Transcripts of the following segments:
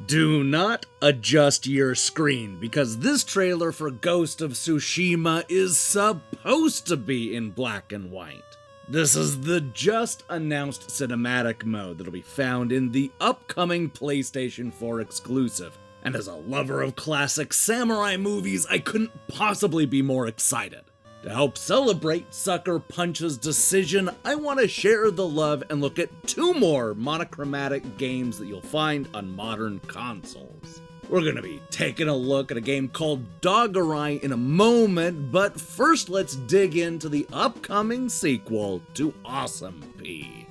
Do not adjust your screen, because this trailer for Ghost of Tsushima is supposed to be in black and white. This is the just announced cinematic mode that'll be found in the upcoming PlayStation 4 exclusive, and as a lover of classic samurai movies, I couldn't possibly be more excited. To help celebrate Sucker Punch's decision, I want to share the love and look at 2 more monochromatic games that you'll find on modern consoles. We're going to be taking a look at a game called Dogurai in a moment, but first let's dig into the upcoming sequel to Awesome Pea.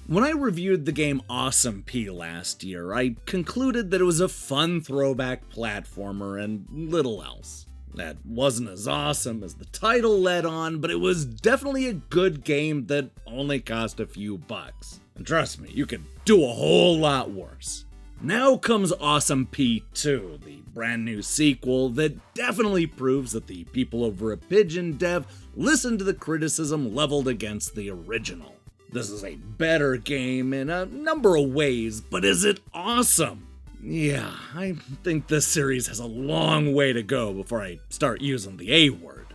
When I reviewed the game Awesome Pea last year, I concluded that it was a fun throwback platformer and little else. That wasn't as awesome as the title led on, but it was definitely a good game that only cost a few bucks. And trust me, you could do a whole lot worse. Now comes Awesome Pea 2, the brand new sequel that definitely proves that the people over at Pigeon Dev listened to the criticism leveled against the original. This is a better game in a number of ways, but is it awesome? Yeah, I think this series has a long way to go before I start using the A word.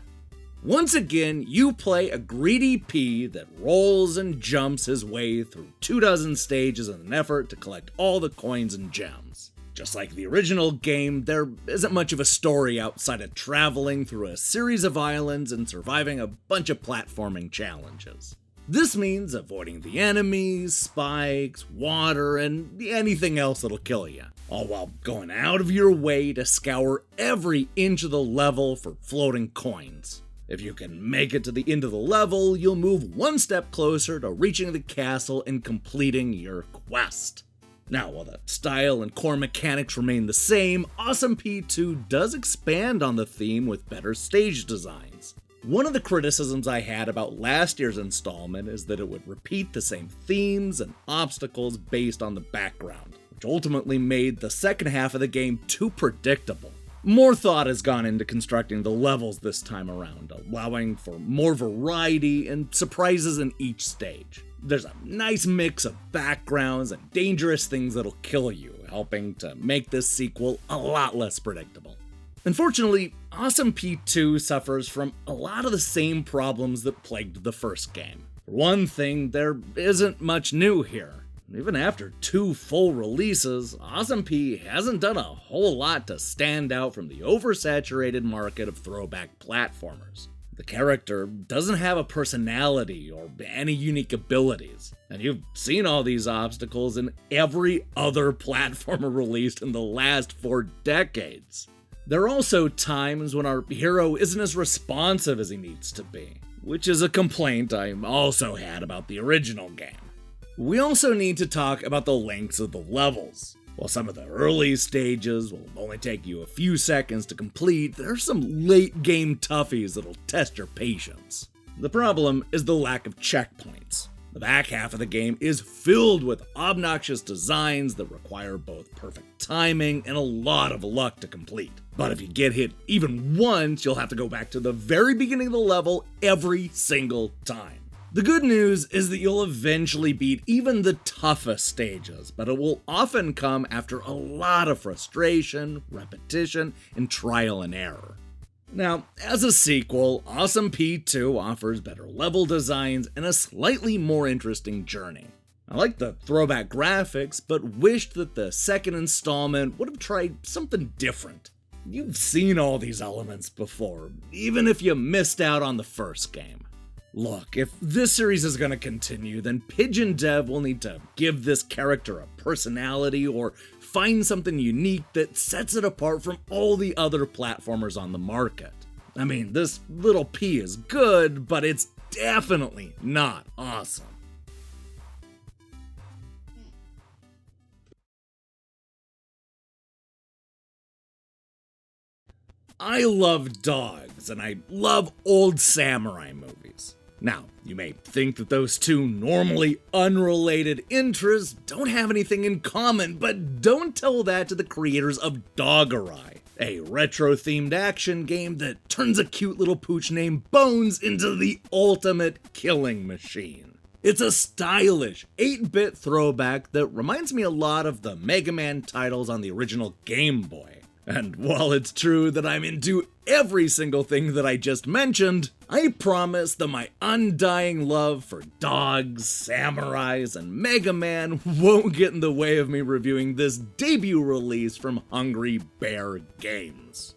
Once again, you play a greedy pea that rolls and jumps his way through 24 stages in an effort to collect all the coins and gems. Just like the original game, there isn't much of a story outside of traveling through a series of islands and surviving a bunch of platforming challenges. This means avoiding the enemies, spikes, water, and anything else that'll kill you, all while going out of your way to scour every inch of the level for floating coins. If you can make it to the end of the level, you'll move one step closer to reaching the castle and completing your quest. Now, while the style and core mechanics remain the same, Awesome Pea 2 does expand on the theme with better stage designs. One of the criticisms I had about last year's installment is that it would repeat the same themes and obstacles based on the background, which ultimately made the second half of the game too predictable. More thought has gone into constructing the levels this time around, allowing for more variety and surprises in each stage. There's a nice mix of backgrounds and dangerous things that'll kill you, helping to make this sequel a lot less predictable. Unfortunately, Awesome Pea 2 suffers from a lot of the same problems that plagued the first game. For one thing, there isn't much new here. Even after 2 full releases, Awesome Pea hasn't done a whole lot to stand out from the oversaturated market of throwback platformers. The character doesn't have a personality or any unique abilities, and you've seen all these obstacles in every other platformer released in the last 4 decades. There are also times when our hero isn't as responsive as he needs to be, which is a complaint I also had about the original game. We also need to talk about the lengths of the levels. While some of the early stages will only take you a few seconds to complete, there are some late game toughies that'll test your patience. The problem is the lack of checkpoints. The back half of the game is filled with obnoxious designs that require both perfect timing and a lot of luck to complete. But if you get hit even once, you'll have to go back to the very beginning of the level every single time. The good news is that you'll eventually beat even the toughest stages, but it will often come after a lot of frustration, repetition, and trial and error. Now, as a sequel, Awesome Pea 2 offers better level designs and a slightly more interesting journey. I like the throwback graphics, but wished that the second installment would have tried something different. You've seen all these elements before, even if you missed out on the first game. Look, if this series is going to continue, then Pigeon Dev will need to give this character a personality or find something unique that sets it apart from all the other platformers on the market. I mean, this little pea is good, but it's definitely not awesome. I love dogs, and I love old samurai movies. Now, you may think that those 2 normally unrelated interests don't have anything in common, but don't tell that to the creators of Dogurai. a retro-themed action game that turns a cute little pooch named Bones into the ultimate killing machine. It's a stylish 8-bit throwback that reminds me a lot of the Mega Man titles on the original Game Boy. And while it's true that I'm into every single thing that I just mentioned, I promise that my undying love for dogs, samurais, and Mega Man won't get in the way of me reviewing this debut release from Hungry Bear Games.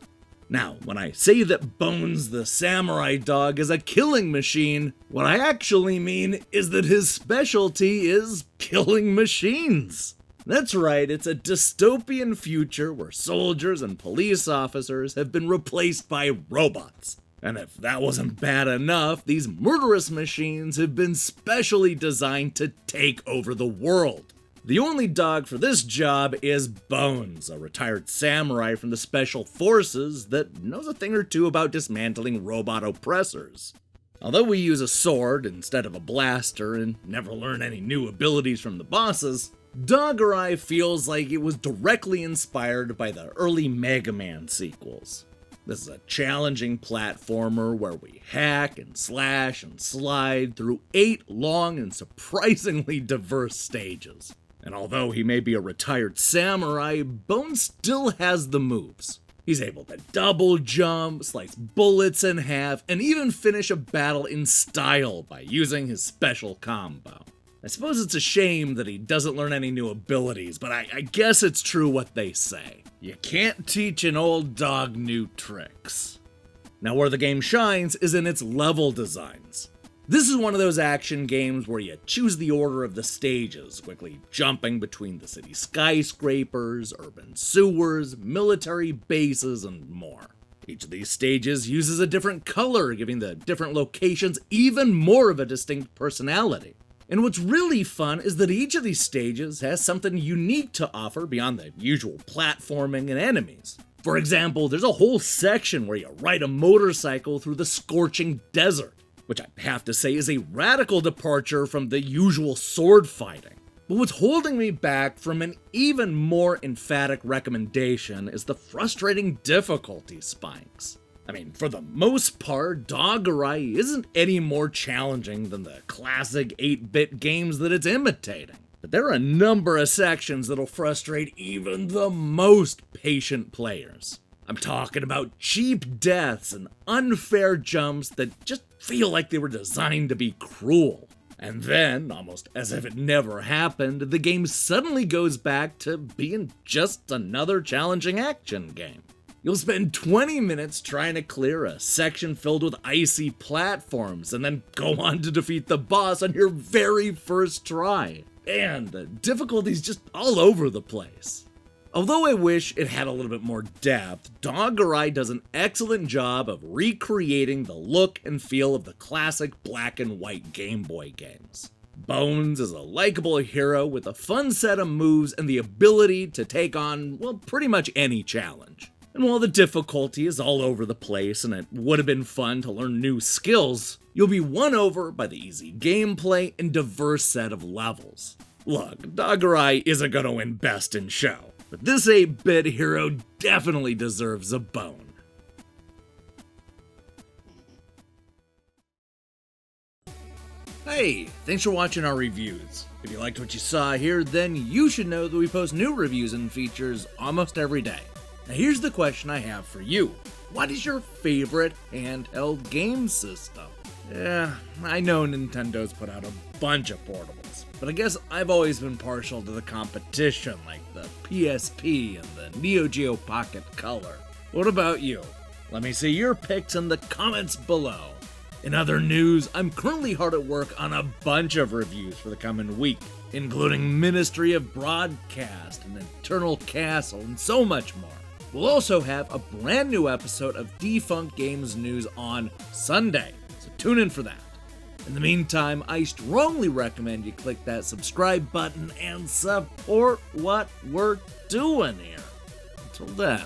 Now, when I say that Bones the Samurai Dog is a killing machine, what I actually mean is that his specialty is killing machines. That's right, it's a dystopian future where soldiers and police officers have been replaced by robots. And if that wasn't bad enough, these murderous machines have been specially designed to take over the world. The only dog for this job is Bones, a retired samurai from the Special Forces that knows a thing or two about dismantling robot oppressors. Although we use a sword instead of a blaster and never learn any new abilities from the bosses, Dogurai feels like it was directly inspired by the early Mega Man sequels. This is a challenging platformer where we hack and slash and slide through 8 long and surprisingly diverse stages. And although he may be a retired samurai, Bones still has the moves. He's able to double jump, slice bullets in half, and even finish a battle in style by using his special combo. I suppose it's a shame that he doesn't learn any new abilities, but I guess it's true what they say. You can't teach an old dog new tricks. Now, where the game shines is in its level designs. This is one of those action games where you choose the order of the stages, quickly jumping between the city skyscrapers, urban sewers, military bases, and more. Each of these stages uses a different color, giving the different locations even more of a distinct personality. And what's really fun is that each of these stages has something unique to offer beyond the usual platforming and enemies. For example, there's a whole section where you ride a motorcycle through the scorching desert, which I have to say is a radical departure from the usual sword fighting. But what's holding me back from an even more emphatic recommendation is the frustrating difficulty spikes. I mean, for the most part, Dogurai isn't any more challenging than the classic 8-bit games that it's imitating. But there are a number of sections that'll frustrate even the most patient players. I'm talking about cheap deaths and unfair jumps that just feel like they were designed to be cruel. And then, almost as if it never happened, the game suddenly goes back to being just another challenging action game. You'll spend 20 minutes trying to clear a section filled with icy platforms and then go on to defeat the boss on your very first try. And the difficulty's just all over the place. Although I wish it had a little bit more depth, Dogurai does an excellent job of recreating the look and feel of the classic black and white Game Boy games. Bones is a likable hero with a fun set of moves and the ability to take on, well, pretty much any challenge. And while the difficulty is all over the place and it would have been fun to learn new skills, you'll be won over by the easy gameplay and diverse set of levels. Look, Dogurai isn't gonna win Best in Show, but this 8-bit hero definitely deserves a bone. Hey, thanks for watching our reviews. If you liked what you saw here, then you should know that we post new reviews and features almost every day. Now here's the question I have for you. What is your favorite handheld game system? Yeah, I know Nintendo's put out a bunch of portables, but I guess I've always been partial to the competition like the PSP and the Neo Geo Pocket Color. What about you? Let me see your picks in the comments below. In other news, I'm currently hard at work on a bunch of reviews for the coming week, including Ministry of Broadcast and Eternal Castle and so much more. We'll also have a brand new episode of Defunct Games News on Sunday, so tune in for that. In the meantime, I strongly recommend you click that subscribe button and support what we're doing here. Until then.